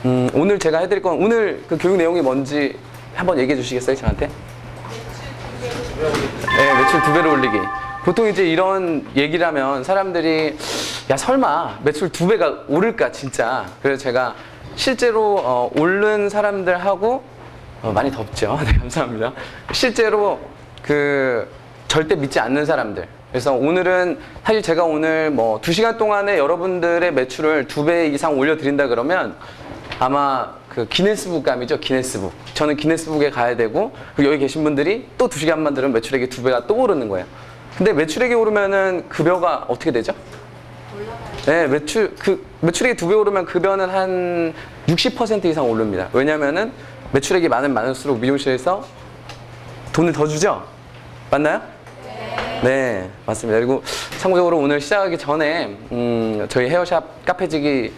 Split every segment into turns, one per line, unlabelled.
오늘 제가 해드릴 건 오늘 그 교육 내용이 뭔지 한번 얘기해 주시겠어요, 저한테? 네, 매출 2배로 올리기. 보통 이제 이런 얘기를 하면 사람들이 야 설마 매출 2배가 오를까 진짜. 그래서 제가 실제로 오른 사람들하고 많이 덥죠. 네, 감사합니다. 실제로 그 절대 믿지 않는 사람들. 그래서 오늘은 사실 제가 오늘 뭐 2시간 동안에 여러분들의 매출을 2배 이상 올려드린다 그러면 아마 그 기네스북감이죠, 기네스북. 저는 기네스북에 가야 되고, 그리고 여기 계신 분들이 또 2시간만 들으면 매출액이 2배가 또 오르는 거예요. 근데 매출액이 오르면은 급여가 어떻게 되죠? 네, 매출액이 2배 오르면 급여는 한 60% 이상 오릅니다. 왜냐면은 매출액이 많을수록 미용실에서 돈을 더 주죠? 맞나요? 네, 맞습니다. 그리고 참고적으로 오늘 시작하기 전에 저희 헤어샵 카페지기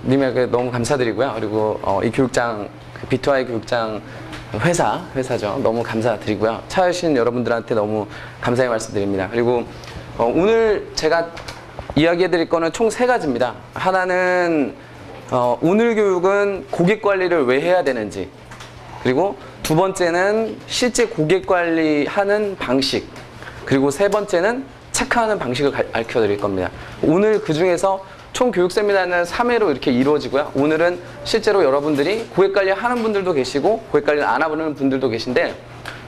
님에게 너무 감사드리고요. 그리고 이 교육장 B2I 교육장 회사죠. 너무 감사드리고요. 찾으신 여러분들한테 너무 감사의 말씀드립니다. 그리고 오늘 제가 이야기해드릴 거는 총 3가지입니다. 하나는 오늘 교육은 고객 관리를 왜 해야 되는지, 그리고 2번째는 실제 고객 관리하는 방식, 그리고 3번째는 체크하는 방식을 가르쳐드릴 겁니다. 오늘 그 중에서 총 교육 세미나는 3회로 이렇게 이루어지고요. 오늘은 실제로 여러분들이 고객 관리 하는 분들도 계시고 고객 관리를 안 하는 분들도 계신데,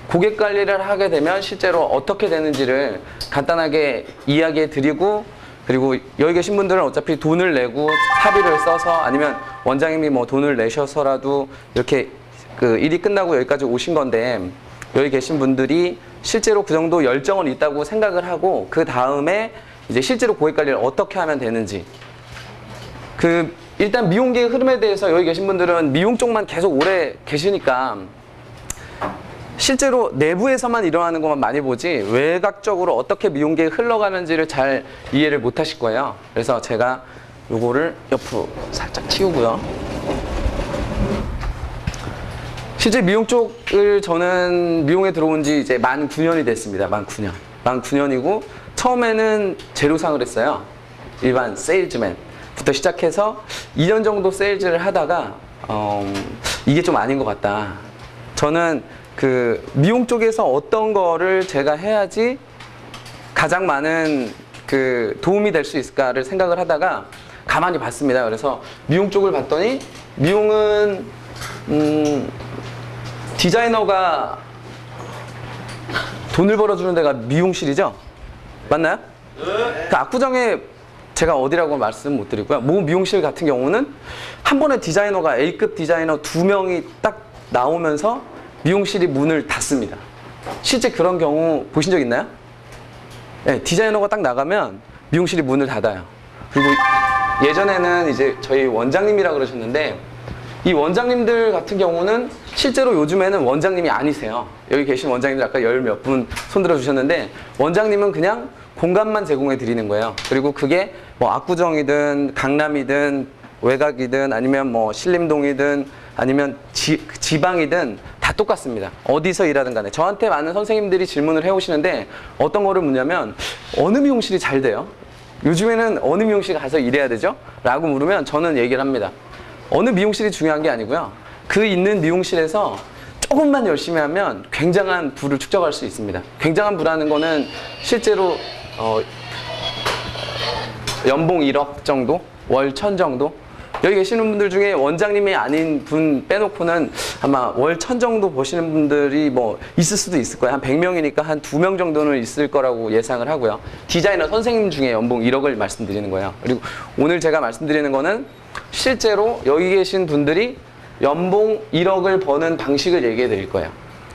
고객 관리를 하게 되면 실제로 어떻게 되는지를 간단하게 이야기해 드리고, 그리고 여기 계신 분들은 어차피 돈을 내고 사비를 써서, 아니면 원장님이 뭐 돈을 내셔서라도 이렇게 그 일이 끝나고 여기까지 오신 건데, 여기 계신 분들이 실제로 그 정도 열정은 있다고 생각을 하고, 그 다음에 이제 실제로 고객 관리를 어떻게 하면 되는지, 일단 미용계의 흐름에 대해서 여기 계신 분들은 미용 쪽만 계속 오래 계시니까 실제로 내부에서만 일어나는 것만 많이 보지 외곽적으로 어떻게 미용계에 흘러가는지를 잘 이해를 못 하실 거예요. 그래서 제가 요거를 옆으로 살짝 튀우고요. 실제 미용 쪽을 저는 미용에 들어온 지 이제 만 9년이 됐습니다. 만 9년이고 처음에는 제로상을 했어요. 일반 세일즈맨부터 시작해서 2년 정도 세일즈를 하다가 이게 좀 아닌 것 같다. 저는 그 미용 쪽에서 어떤 거를 제가 해야지 가장 많은 그 도움이 될 수 있을까를 생각을 하다가 가만히 봤습니다. 그래서 미용 쪽을 봤더니 미용은 디자이너가 돈을 벌어주는 데가 미용실이죠? 맞나요? 네. 그 압구정에 제가 어디라고 말씀 못 드리고요. 모 미용실 같은 경우는 한 번에 디자이너가 A급 디자이너 2명이 딱 나오면서 미용실이 문을 닫습니다. 실제 그런 경우 보신 적 있나요? 네, 디자이너가 딱 나가면 미용실이 문을 닫아요. 그리고 예전에는 이제 저희 원장님이라고 그러셨는데, 이 원장님들 같은 경우는 실제로 요즘에는 원장님이 아니세요. 여기 계신 원장님들 아까 10몇 분 손들어 주셨는데, 원장님은 그냥 공간만 제공해 드리는 거예요. 그리고 그게 뭐 압구정이든 강남이든 외곽이든 아니면 뭐 신림동이든 아니면 지방이든 다 똑같습니다. 어디서 일하든 간에. 저한테 많은 선생님들이 질문을 해오시는데 어떤 거를 묻냐면, 어느 미용실이 잘 돼요? 요즘에는 어느 미용실 가서 일해야 되죠? 라고 물으면 저는 얘기를 합니다. 어느 미용실이 중요한 게 아니고요. 그 있는 미용실에서 조금만 열심히 하면 굉장한 부를 축적할 수 있습니다. 굉장한 부라는 거는 실제로 연봉 1억 정도? 월 1000 정도? 여기 계시는 분들 중에 원장님이 아닌 분 빼놓고는 아마 월 1000 정도 버시는 분들이 뭐 있을 수도 있을 거예요. 한 100명이니까 한 2명 정도는 있을 거라고 예상을 하고요. 디자이너 선생님 중에 연봉 1억을 말씀드리는 거예요. 그리고 오늘 제가 말씀드리는 거는 실제로 여기 계신 분들이 연봉 1억을 버는 방식을 얘기해 드릴 거예요.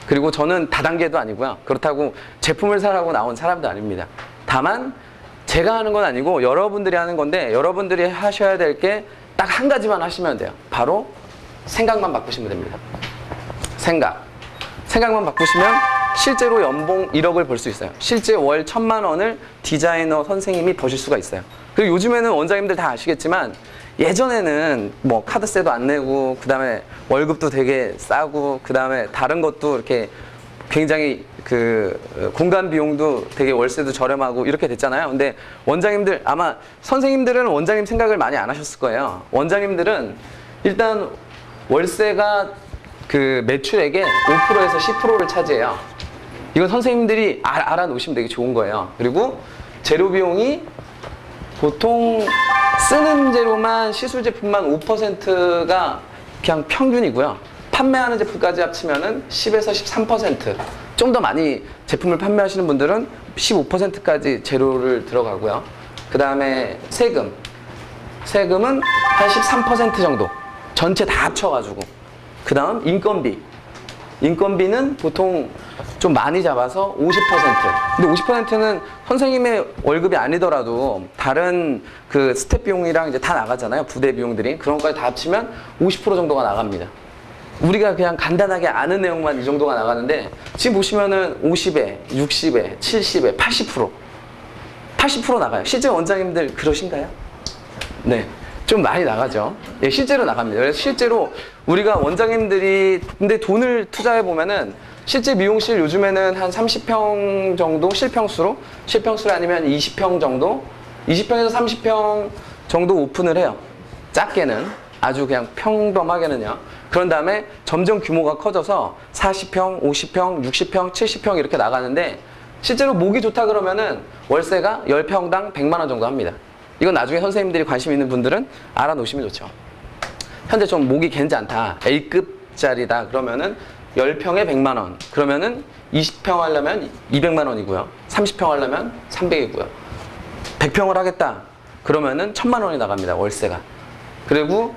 그리고 저는 다단계도 아니고요. 그렇다고 제품을 사라고 나온 사람도 아닙니다. 다만 제가 하는 건 아니고 여러분들이 하는 건데, 여러분들이 하셔야 될 게 딱 한 가지만 하시면 돼요. 바로 생각만 바꾸시면 됩니다. 생각만 바꾸시면 실제로 연봉 1억을 벌 수 있어요. 실제 월 1000만 원을 디자이너 선생님이 버실 수가 있어요. 그리고 요즘에는 원장님들 다 아시겠지만 예전에는 뭐 카드세도 안 내고, 그 다음에 월급도 되게 싸고, 그 다음에 다른 것도 이렇게 굉장히 그 공간 비용도 되게 월세도 저렴하고 이렇게 됐잖아요. 근데 원장님들, 아마 선생님들은 원장님 생각을 많이 안 하셨을 거예요. 원장님들은 일단 월세가 그 매출액의 5%에서 10%를 차지해요. 이건 선생님들이 알아놓으시면 되게 좋은 거예요. 그리고 재료 비용이 보통 쓰는 재료만 시술 제품만 5%가 그냥 평균이고요. 판매하는 제품까지 합치면은 10에서 13%. 좀 더 많이 제품을 판매하시는 분들은 15%까지 재료를 들어가고요. 그 다음에 세금은 한 13% 정도. 전체 다 합쳐가지고. 그 다음 인건비는 보통 좀 많이 잡아서 50%. 근데 50%는 선생님의 월급이 아니더라도 다른 그 스텝 비용이랑 이제 다 나가잖아요. 부대 비용들이. 그런 것까지 다 합치면 50% 정도가 나갑니다. 우리가 그냥 간단하게 아는 내용만 이 정도가 나가는데 지금 보시면은 50에, 60에, 70에, 80% 나가요. 실제 원장님들 그러신가요? 네. 좀 많이 나가죠. 예, 실제로 나갑니다. 그래서 실제로 우리가 원장님들이 근데 돈을 투자해 보면은 실제 미용실 요즘에는 한 30평 정도 실평수로 아니면 20평 정도 20평에서 30평 정도 오픈을 해요. 작게는 아주 그냥 평범하게는요. 그런 다음에 점점 규모가 커져서 40평, 50평, 60평, 70평 이렇게 나가는데 실제로 목이 좋다 그러면은 월세가 10평당 100만 원 정도 합니다. 이건 나중에 선생님들이 관심 있는 분들은 알아놓으시면 좋죠. 현재 좀 목이 괜찮지 않다. A급짜리다. 그러면은 10평에 100만 원. 그러면은 20평 하려면 200만 원이고요. 30평 하려면 300이고요. 100평을 하겠다. 그러면은 1000만 원이 나갑니다. 월세가. 그리고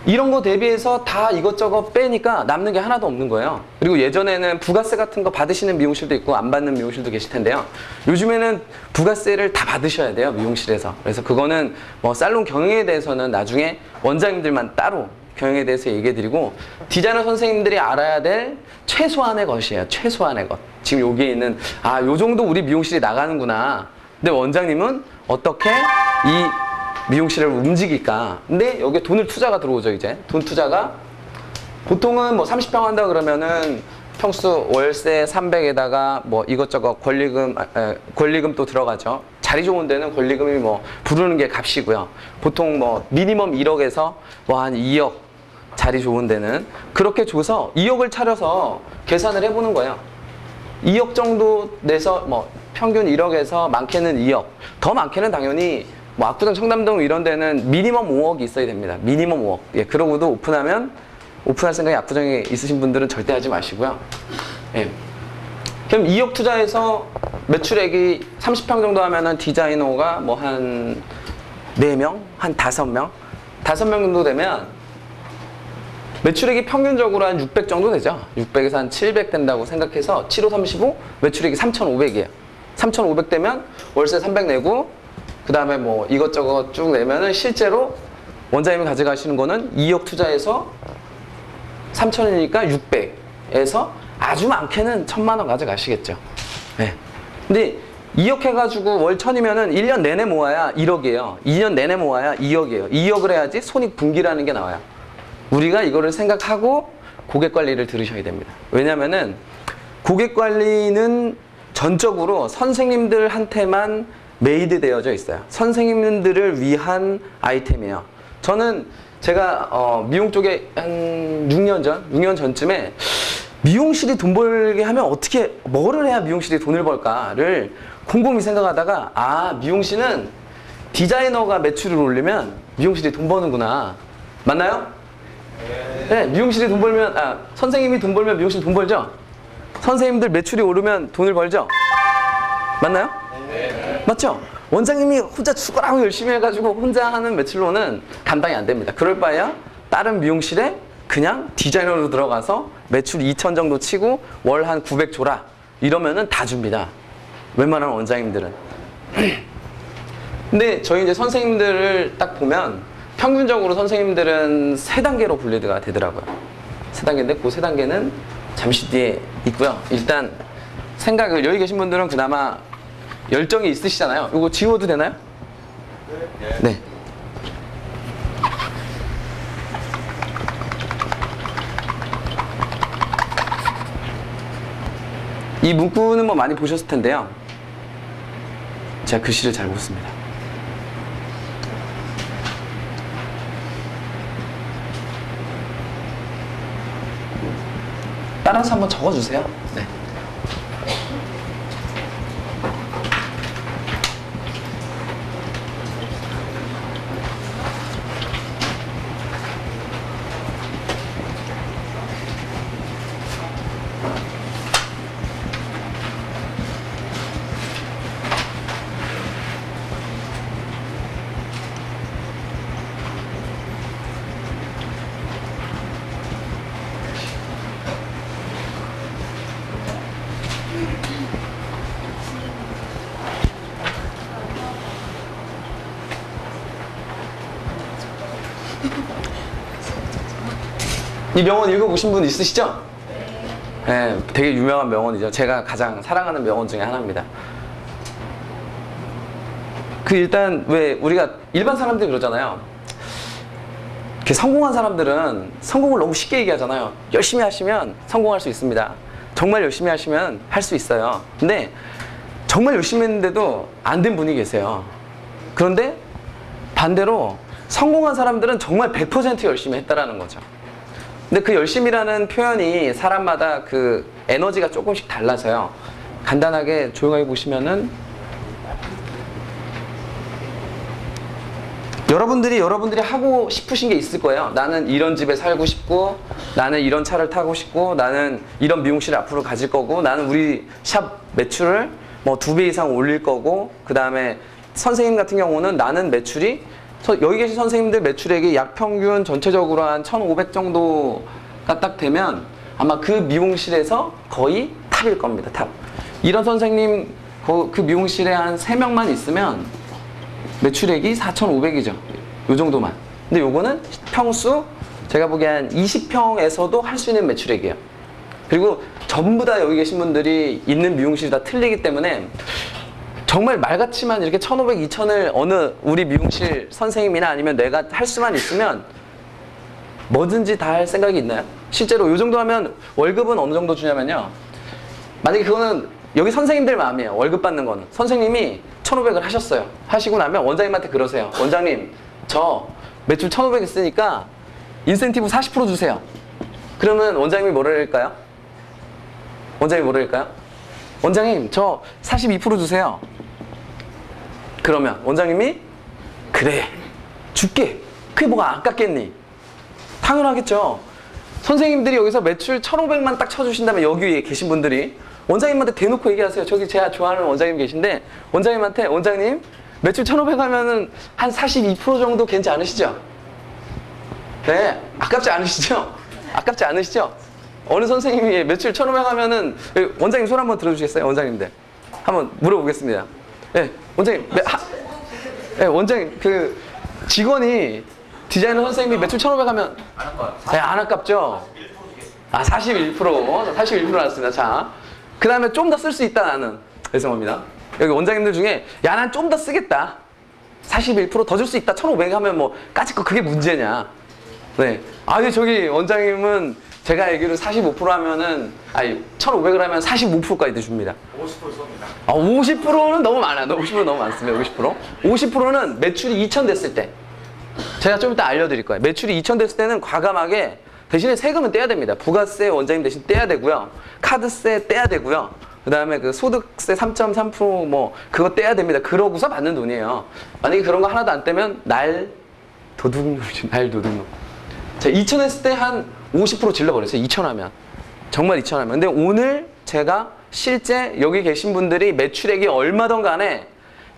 이런 거 대비해서 다 이것저것 빼니까 남는 게 하나도 없는 거예요. 그리고 예전에는 부가세 같은 거 받으시는 미용실도 있고 안 받는 미용실도 계실 텐데요. 요즘에는 부가세를 다 받으셔야 돼요. 미용실에서. 그래서 그거는 뭐 살롱 경영에 대해서는 나중에 원장님들만 따로 경영에 대해서 얘기해 드리고 디자이너 선생님들이 알아야 될 최소한의 것이에요. 최소한의 것. 지금 여기에 있는 요 정도 우리 미용실이 나가는구나. 근데 원장님은 어떻게 이 미용실을 움직일까? 근데 여기에 돈을 투자가 들어오죠, 이제. 돈 투자가. 보통은 뭐 30평 한다 그러면은 평수 월세 300에다가 뭐 이것저것 권리금 또 들어가죠. 자리 좋은 데는 권리금이 뭐 부르는 게 값이고요. 보통 뭐 미니멈 1억에서 뭐 한 2억 자리 좋은 데는 그렇게 줘서 2억을 차려서 계산을 해보는 거예요. 2억 정도 내서 뭐 평균 1억에서 많게는 2억. 더 많게는 당연히 뭐 압구정, 청담동 이런 데는 미니멈 5억이 있어야 됩니다. 미니멈 5억. 예, 그러고도 오픈할 생각이 압구정에 있으신 분들은 절대 하지 마시고요. 예. 그럼 2억 투자해서 매출액이 30평 정도 하면은 디자이너가 뭐 한 4명? 한 5명? 5명 정도 되면 매출액이 평균적으로 한 600 정도 되죠. 600에서 한 700 된다고 생각해서 7, 5, 35 매출액이 3,500이에요. 3,500 되면 월세 300 내고 그 다음에 뭐 이것저것 쭉 내면은 실제로 원장님이 가져가시는 거는 2억 투자해서 3,000이니까 600에서 아주 많게는 1,000만 원 가져가시겠죠. 네. 근데 2억 해가지고 월 1,000이면은 1년 내내 모아야 1억이에요. 2년 내내 모아야 2억이에요. 2억을 해야지 손익분기라는 게 나와요. 우리가 이거를 생각하고 고객 관리를 들으셔야 됩니다. 왜냐면은 고객 관리는 전적으로 선생님들한테만 메이드 되어져 있어요. 선생님들을 위한 아이템이에요. 저는 제가 미용 쪽에 한 6년 전쯤에 미용실이 돈 벌게 하면 어떻게 뭐를 해야 미용실이 돈을 벌까를 곰곰이 생각하다가 미용실은 디자이너가 매출을 올리면 미용실이 돈 버는구나. 맞나요? 네, 미용실이 돈 벌면 선생님이 돈 벌면 미용실 돈 벌죠? 선생님들 매출이 오르면 돈을 벌죠? 맞나요? 맞죠? 원장님이 혼자 죽어라고 열심히 해가지고 혼자 하는 매출로는 감당이 안 됩니다. 그럴 바에야 다른 미용실에 그냥 디자이너로 들어가서 매출 2천 정도 치고 월 한 900 줘라. 이러면은 다 줍니다. 웬만한 원장님들은. 근데 저희 이제 선생님들을 딱 보면 평균적으로 선생님들은 3단계로 분류가 되더라고요. 3단계인데 그 3단계는 잠시 뒤에 있고요. 일단 생각을 여기 계신 분들은 그나마 열정이 있으시잖아요. 이거 지워도 되나요? 네. 이 문구는 뭐 많이 보셨을 텐데요. 제가 글씨를 잘 못 씁니다. 따라서 한번 적어주세요. 네. 이 명언 읽어보신 분 있으시죠? 네, 되게 유명한 명언이죠. 제가 가장 사랑하는 명언 중에 하나입니다. 일단 왜 우리가 일반 사람들이 그러잖아요. 이렇게 성공한 사람들은 성공을 너무 쉽게 얘기하잖아요. 열심히 하시면 성공할 수 있습니다. 정말 열심히 하시면 할 수 있어요. 근데 정말 열심히 했는데도 안 된 분이 계세요. 그런데 반대로 성공한 사람들은 정말 100% 열심히 했다라는 거죠. 근데 그 열심이라는 표현이 사람마다 그 에너지가 조금씩 달라서요. 간단하게 조용하게 보시면은 여러분들이 하고 싶으신 게 있을 거예요. 나는 이런 집에 살고 싶고, 나는 이런 차를 타고 싶고, 나는 이런 미용실을 앞으로 가질 거고, 나는 우리 샵 매출을 뭐 2배 이상 올릴 거고, 그 다음에 선생님 같은 경우는 나는 매출이 여기 계신 선생님들 매출액이 약 평균 전체적으로 한 1,500 정도가 딱 되면 아마 그 미용실에서 거의 탑일 겁니다. 탑. 이런 선생님 그 미용실에 한 3명만 있으면 매출액이 4,500이죠. 요 정도만. 근데 요거는 평수 제가 보기에 한 20평에서도 할 수 있는 매출액이에요. 그리고 전부 다 여기 계신 분들이 있는 미용실이 다 틀리기 때문에 정말 말같지만 이렇게 1,500, 2,000을 어느 우리 미용실 선생님이나 아니면 내가 할 수만 있으면 뭐든지 다 할 생각이 있나요? 실제로 요 정도 하면 월급은 어느 정도 주냐면요. 만약에 그거는 여기 선생님들 마음이에요. 월급 받는 거는. 선생님이 1,500을 하셨어요. 하시고 나면 원장님한테 그러세요. 원장님, 저 매출 1,500 있으니까 인센티브 40% 주세요. 그러면 원장님이 뭐라 할까요? 원장님이 뭐라 할까요? 원장님, 저 42% 주세요. 그러면 원장님이 그래, 줄게. 그게 뭐가 아깝겠니? 당연하겠죠. 선생님들이 여기서 매출 1,500만 딱 쳐주신다면 여기 계신 분들이 원장님한테 대놓고 얘기하세요. 저기 제가 좋아하는 원장님 계신데 원장님한테 원장님 매출 1,500 하면은 한 42% 정도 괜찮으시죠? 네, 아깝지 않으시죠? 아깝지 않으시죠? 어느 선생님이 매출 1,500 하면은 원장님 손 한번 들어주시겠어요? 원장님들 한번 물어보겠습니다. 네, 원장님, 네, 원장님 그 직원이 디자이너 선생님이 매출 1,500 하면 네, 안 아깝죠? 아, 41% 나왔습니다. 자, 그 다음에 좀 더 쓸 수 있다 나는. 죄송합니다. 여기 원장님들 중에 야, 난 좀 더 쓰겠다. 41% 더 줄 수 있다. 1,500 하면 뭐 까짓 거 그게 문제냐? 네. 아니 저기 원장님은 제가 알기로 45% 하면은 1,500을 하면 45%까지 줍니다.
50% 쏩니다.
아, 50%는 너무 많아요. 50% 너무 많습니다. 50%. 50%는 매출이 2,000 됐을 때. 제가 좀 이따 알려드릴 거예요. 매출이 2,000 됐을 때는 과감하게 대신에 세금은 떼야 됩니다. 부가세 원장님 대신 떼야 되고요. 카드세 떼야 되고요. 그 다음에 그 소득세 3.3% 뭐 그거 떼야 됩니다. 그러고서 받는 돈이에요. 만약에 그런 거 하나도 안 떼면 날 도둑놈이죠. 날 도둑놈. 자, 2,000 했을 때 한 50% 질러버렸어요. 2,000 하면. 정말 2,000 하면. 근데 오늘 제가 실제 여기 계신 분들이 매출액이 얼마든 간에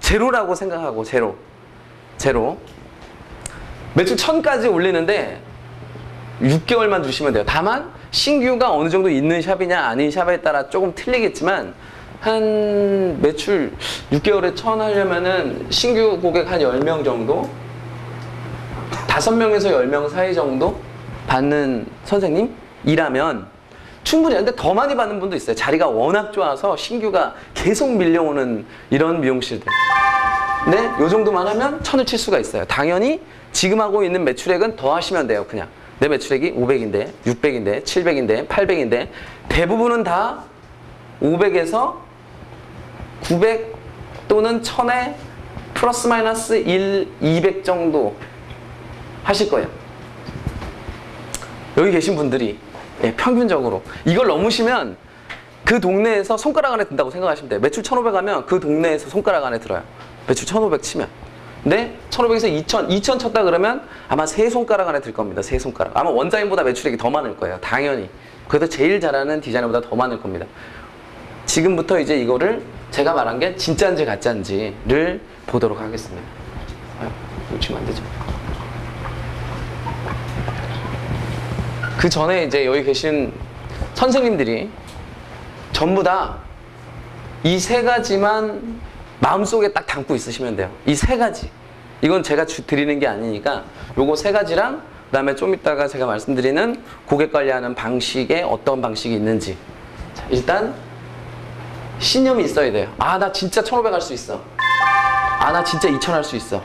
제로라고 생각하고 제로. 매출 1,000까지 올리는데 6개월만 주시면 돼요. 다만 신규가 어느 정도 있는 샵이냐 아닌 샵에 따라 조금 틀리겠지만 한 매출 6개월에 1,000 하려면은 신규 고객 한 10명 정도 5명에서 10명 사이 정도 받는 선생님이라면 충분히. 근데 더 많이 받는 분도 있어요. 자리가 워낙 좋아서 신규가 계속 밀려오는 이런 미용실들. 근데 요 정도만 하면 1,000을 칠 수가 있어요. 당연히 지금 하고 있는 매출액은 더 하시면 돼요. 그냥 내 매출액이 500인데 600인데 700인데 800인데 대부분은 다 500에서 900 또는 1,000에 플러스 마이너스 1, 200 정도 하실 거예요. 여기 계신 분들이 예, 평균적으로. 이걸 넘으시면 그 동네에서 손가락 안에 든다고 생각하시면 돼요. 매출 1,500 하면 그 동네에서 손가락 안에 들어요. 매출 1,500 치면. 근데 1,500에서 2,000 쳤다 그러면 아마 세 손가락 안에 들 겁니다. 세 손가락. 아마 원장님보다 매출액이 더 많을 거예요. 당연히. 그래도 제일 잘하는 디자이너보다 더 많을 겁니다. 지금부터 이제 이거를 제가 말한 게 진짜인지 가짜인지를 보도록 하겠습니다. 놓치면 안 되죠. 그 전에 이제 여기 계신 선생님들이 전부 다 이 세 가지만 마음속에 딱 담고 있으시면 돼요. 이 세 가지. 이건 제가 드리는 게 아니니까 요거 세 가지랑 그다음에 좀 이따가 제가 말씀드리는 고객 관리하는 방식에 어떤 방식이 있는지. 자, 일단 신념이 있어야 돼요. 아, 나 진짜 1,500 할 수 있어. 아, 나 진짜 2,000 할 수 있어.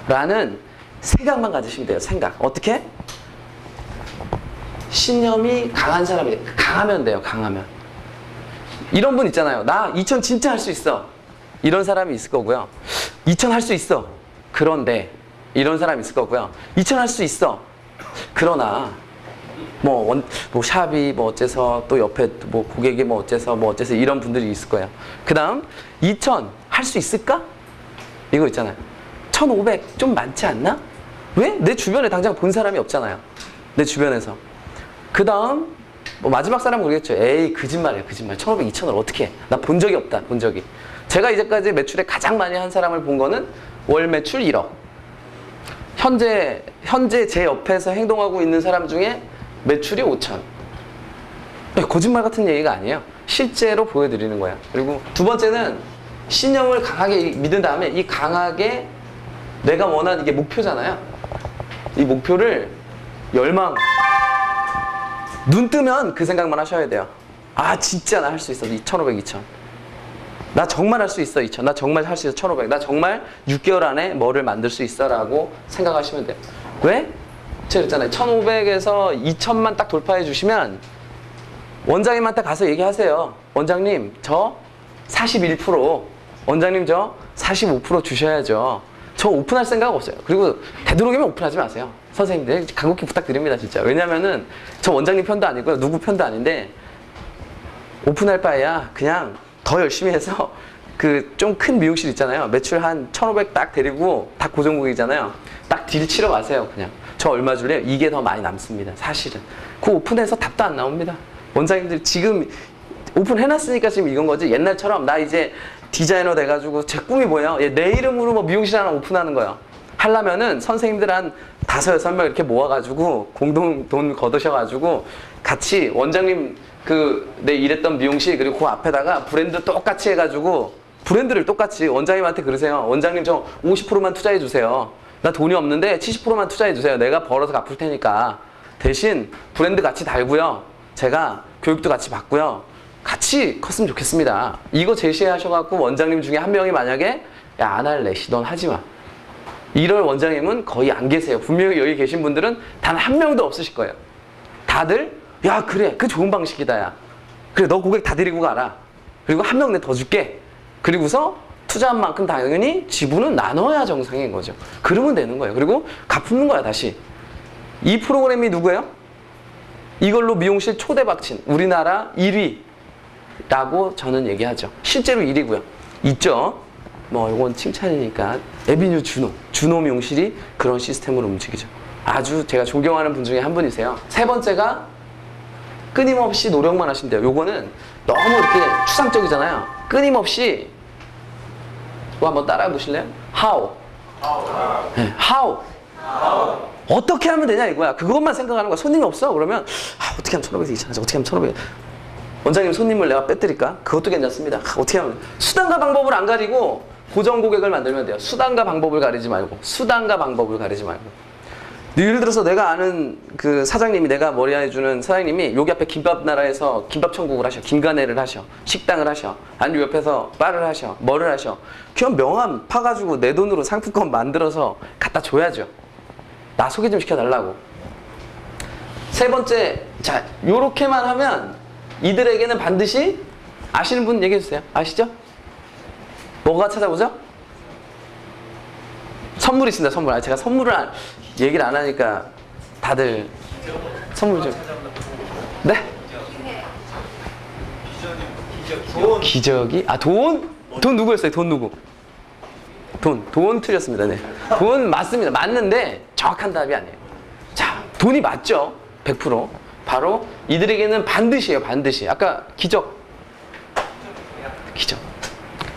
라는 생각만 가지시면 돼요. 생각. 어떻게? 신념이 강한 사람이, 강하면 돼요. 강하면. 이런 분 있잖아요. 나 2,000 진짜 할 수 있어. 이런 사람이 있을 거고요. 2,000 할 수 있어. 그런데 이런 사람이 있을 거고요. 2,000 할 수 있어. 그러나 뭐 샵이 뭐 어째서 또 옆에 뭐 고객이 뭐 어째서 이런 분들이 있을 거예요. 그 다음 2,000 할 수 있을까? 이거 있잖아요. 1,500 좀 많지 않나? 왜? 내 주변에 당장 본 사람이 없잖아요. 내 주변에서. 그 다음 뭐 마지막 사람은 모르겠죠. 에이, 거짓말이야, 거짓말. 1,500, 2,000을 어떻게 해? 나 본 적이 없다, 본 적이. 제가 이제까지 매출에 가장 많이 한 사람을 본 거는 월 매출 1억. 현재 제 옆에서 행동하고 있는 사람 중에 매출이 5,000. 거짓말 같은 얘기가 아니에요. 실제로 보여드리는 거야. 그리고 두 번째는 신념을 강하게 믿은 다음에 이 강하게 내가 원하는 이게 목표잖아요. 이 목표를 눈 뜨면 그 생각만 하셔야 돼요. 아, 진짜 나 할 수 있어. 1,500, 2,000. 나 정말 할 수 있어. 2,000. 나 정말 할 수 있어. 1,500. 나 정말 6개월 안에 뭐를 만들 수 있어. 라고 생각하시면 돼요. 왜? 제가 그랬잖아요. 1,500에서 2,000만 딱 돌파해 주시면 원장님한테 가서 얘기하세요. 원장님, 저 41%, 원장님 저 45% 주셔야죠. 저 오픈할 생각 없어요. 그리고 되도록이면 오픈하지 마세요. 선생님들 간곡히 부탁드립니다, 진짜. 왜냐면은 저 원장님 편도 아니고요, 누구 편도 아닌데 오픈할 바에야 그냥 더 열심히 해서 그 좀 큰 미용실 있잖아요. 매출 한 1,500 딱 데리고 다 고정국이잖아요. 딱 딜 치러 가세요. 그냥 저 얼마 줄래요? 이게 더 많이 남습니다, 사실은. 그 오픈해서 답도 안 나옵니다. 원장님들 지금 오픈해놨으니까 지금 이건 거지. 옛날처럼 나 이제 디자이너 돼가지고 제 꿈이 뭐예요? 내 이름으로 뭐 미용실 하나 오픈하는 거예요. 하려면은 선생님들 한 5, 6명 이렇게 모아가지고 공동 돈 걷으셔가지고 같이 원장님 내 일했던 미용실 그리고 그 앞에다가 브랜드 똑같이 해가지고 브랜드를 똑같이 원장님한테 그러세요. 원장님 저 50%만 투자해 주세요. 나 돈이 없는데 70%만 투자해 주세요. 내가 벌어서 갚을 테니까. 대신 브랜드 같이 달고요. 제가 교육도 같이 받고요. 같이 컸으면 좋겠습니다. 이거 제시하셔갖고 원장님 중에 한 명이 만약에 야, 안 할래. 넌 하지 마. 이럴 원장님은 거의 안 계세요. 분명히 여기 계신 분들은 단 한 명도 없으실 거예요. 다들 야, 그래. 그 좋은 방식이다, 야. 그래, 너 고객 다 데리고 가라. 그리고 한 명 내 더 줄게. 그리고서 투자한 만큼 당연히 지분은 나눠야 정상인 거죠. 그러면 되는 거예요. 그리고 갚는 거야, 다시. 이 프로그램이 누구예요? 이걸로 미용실 초대박친 우리나라 1위라고 저는 얘기하죠. 실제로 1위고요. 있죠. 뭐 이건 칭찬이니까 에비뉴 준호 미용실이 그런 시스템으로 움직이죠. 아주 제가 존경하는 분 중에 한 분이세요. 세 번째가 끊임없이 노력만 하신대요. 요거는 너무 이렇게 추상적이잖아요. 끊임없이 이거 한번 따라해 보실래요? How? 네, how? 어떻게 하면 되냐 이거야. 그것만 생각하는 거야. 손님이 없어? 그러면 어떻게 하면 1,500에서 2,000 하자. 어떻게 하면 1,500. 원장님 손님을 내가 빼드릴까? 그것도 괜찮습니다. 어떻게 하면 수단과 방법을 안 가리고 고정 고객을 만들면 돼요. 수단과 방법을 가리지 말고. 예를 들어서 내가 아는 그 사장님이, 내가 머리 해주는 사장님이 여기 앞에 김밥 나라에서 김밥 천국을 하셔. 김가네를 하셔. 식당을 하셔. 아니면 옆에서 바를 하셔. 뭐를 하셔. 그냥 명함 파가지고 내 돈으로 상품권 만들어서 갖다 줘야죠. 나 소개 좀 시켜달라고. 세 번째, 자, 요렇게만 하면 이들에게는 반드시 아시는 분 얘기해주세요. 아시죠? 뭐가 찾아오죠? 선물이 있습니다. 선물. 제가 선물을 얘기를 안 하니까 다들 선물 좀. 네? 기적이? 아, 돈? 돈 누구였어요? 돈 누구? 돈 틀렸습니다. 네. 돈 맞습니다. 맞는데 정확한 답이 아니에요. 자, 돈이 맞죠? 100%. 바로 이들에게는 반드시에요. 반드시. 아까 기적.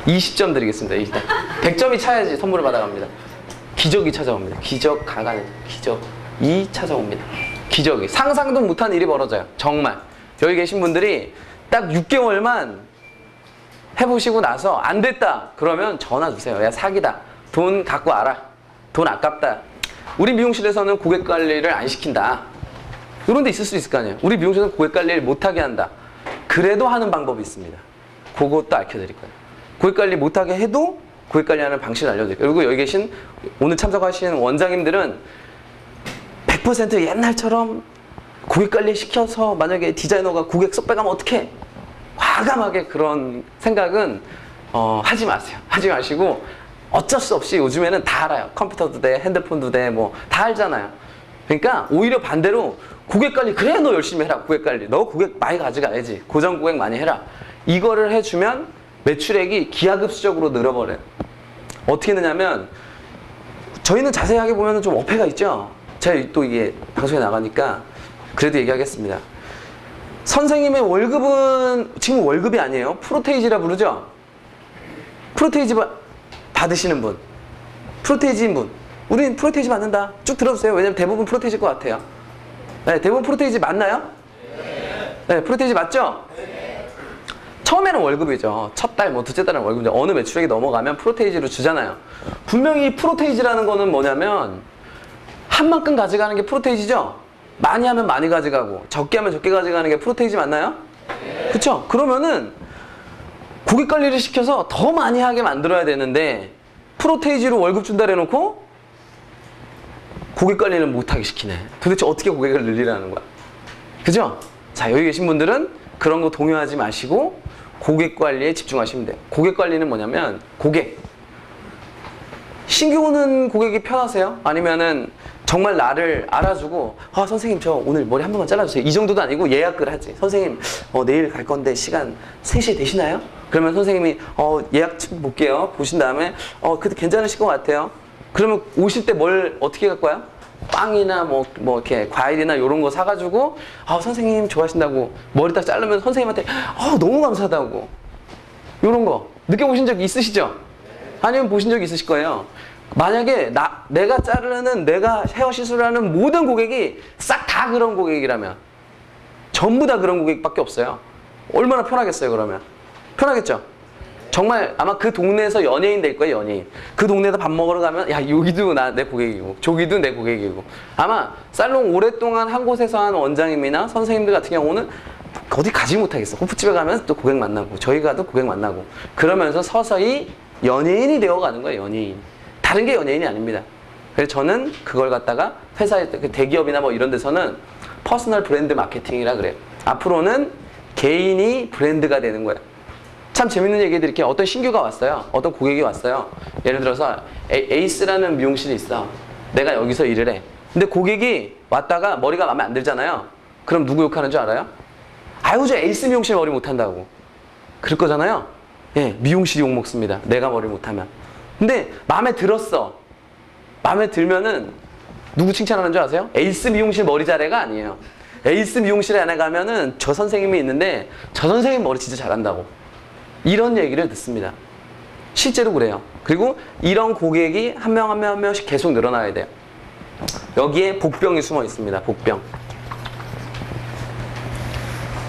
20점 드리겠습니다. 일단 100점이 차야지 선물을 받아갑니다. 기적이 찾아옵니다. 기적 가가는 기적이 찾아옵니다. 기적이 상상도 못한 일이 벌어져요. 정말 여기 계신 분들이 딱 6개월만 해보시고 나서 안 됐다 그러면 전화 주세요. 야, 사기다. 돈 갖고 와라. 돈 아깝다. 우리 미용실에서는 고객 관리를 안 시킨다. 이런 데 있을 수 있을 거 아니에요. 우리 미용실은 고객 관리를 못하게 한다. 그래도 하는 방법이 있습니다. 그것도 알려드릴 거예요. 고객 관리 못하게 해도 고객 관리하는 방식을 알려드릴게요. 그리고 여기 계신 오늘 참석하신 원장님들은 100% 옛날처럼 고객 관리 시켜서 만약에 디자이너가 고객 쏙 빼가면 어떡해? 과감하게 그런 생각은 하지 마세요. 하지 마시고 어쩔 수 없이 요즘에는 다 알아요. 컴퓨터도 돼, 핸드폰도 돼, 뭐 다 알잖아요. 그러니까 오히려 반대로 고객 관리 그래 너 열심히 해라. 고객 관리 너 고객 많이 가져가야지. 고정 고객 많이 해라. 이거를 해주면 매출액이 기하급수적으로 늘어버려요. 어떻게 되냐면 저희는 자세하게 보면 좀 어폐가 있죠. 제가 또 이게 방송에 나가니까 그래도 얘기하겠습니다. 선생님의 월급은 지금 월급이 아니에요. 프로테이지라 부르죠. 프로테이지 받으시는 분, 프로테이지인 분, 우린 프로테이지 받는다. 쭉 들어주세요. 왜냐면 대부분 프로테이지일 것 같아요. 네, 대부분 프로테이지 맞나요? 네, 프로테이지 맞죠? 처음에는 월급이죠. 첫 달, 뭐 둘째 달은 월급이죠. 어느 매출액이 넘어가면 프로테이지로 주잖아요. 분명히 프로테이지라는 거는 뭐냐면 한 만큼 가져가는 게 프로테이지죠. 많이 하면 많이 가져가고 적게 하면 적게 가져가는 게 프로테이지 맞나요? 그쵸? 그러면은 고객 관리를 시켜서 더 많이 하게 만들어야 되는데 프로테이지로 월급 준다 해놓고 고객 관리는 못하게 시키네. 도대체 어떻게 고객을 늘리라는 거야? 그죠? 자, 여기 계신 분들은 그런 거 동요하지 마시고 고객 관리에 집중하시면 돼요. 고객 관리는 뭐냐면 신규 오는 고객이 편하세요? 아니면은 정말 나를 알아주고 선생님 저 오늘 머리 한 번만 잘라주세요. 이 정도도 아니고 예약을 하지. 선생님 내일 갈 건데 시간 3시에 되시나요? 그러면 선생님이 예약 좀 볼게요. 보신 다음에 그때 괜찮으실 것 같아요. 그러면 오실 때 뭘 어떻게 갖고 와요? 빵이나 뭐 이렇게 과일이나 이런 거 사가지고 선생님 좋아하신다고 머리 딱 자르면 선생님한테 너무 감사하다고 이런 거 느껴보신 적 있으시죠? 아니면 보신 적 있으실 거예요. 만약에 내가 자르는 내가 헤어 시술하는 모든 고객이 싹 다 그런 고객이라면 전부 다 그런 고객밖에 없어요. 얼마나 편하겠어요. 그러면 편하겠죠? 정말 아마 그 동네에서 연예인 될 거예요. 연예인. 그 동네에서 밥 먹으러 가면 야 여기도 내 고객이고 저기도 내 고객이고 아마 살롱 오랫동안 한 곳에서 한 원장님이나 선생님들 같은 경우는 어디 가지 못하겠어. 호프집에 가면 또 고객 만나고 저희 가도 고객 만나고 그러면서 서서히 연예인이 되어가는 거예요. 연예인. 다른 게 연예인이 아닙니다. 그래서 저는 그걸 갖다가 회사에 대기업이나 뭐 이런 데서는 퍼스널 브랜드 마케팅이라 그래요. 앞으로는 개인이 브랜드가 되는 거예요. 참 재밌는 얘기 드릴게요. 어떤 신규가 왔어요. 어떤 고객이 왔어요. 예를 들어서 에이스라는 미용실이 있어. 내가 여기서 일을 해. 근데 고객이 왔다가 머리가 마음에 안 들잖아요. 그럼 누구 욕하는 줄 알아요? 아유 저 에이스 미용실 머리 못한다고. 그럴 거잖아요. 예, 미용실이 욕먹습니다. 내가 머리 못하면. 근데 마음에 들었어. 마음에 들면은 누구 칭찬하는 줄 아세요? 에이스 미용실 머리 잘해가 아니에요. 에이스 미용실에 안에 가면은 저 선생님이 있는데 저 선생님 머리 진짜 잘한다고. 이런 얘기를 듣습니다. 실제로 그래요. 그리고 이런 고객이 한 명 한 명씩 계속 늘어나야 돼요. 여기에 복병이 숨어 있습니다. 복병.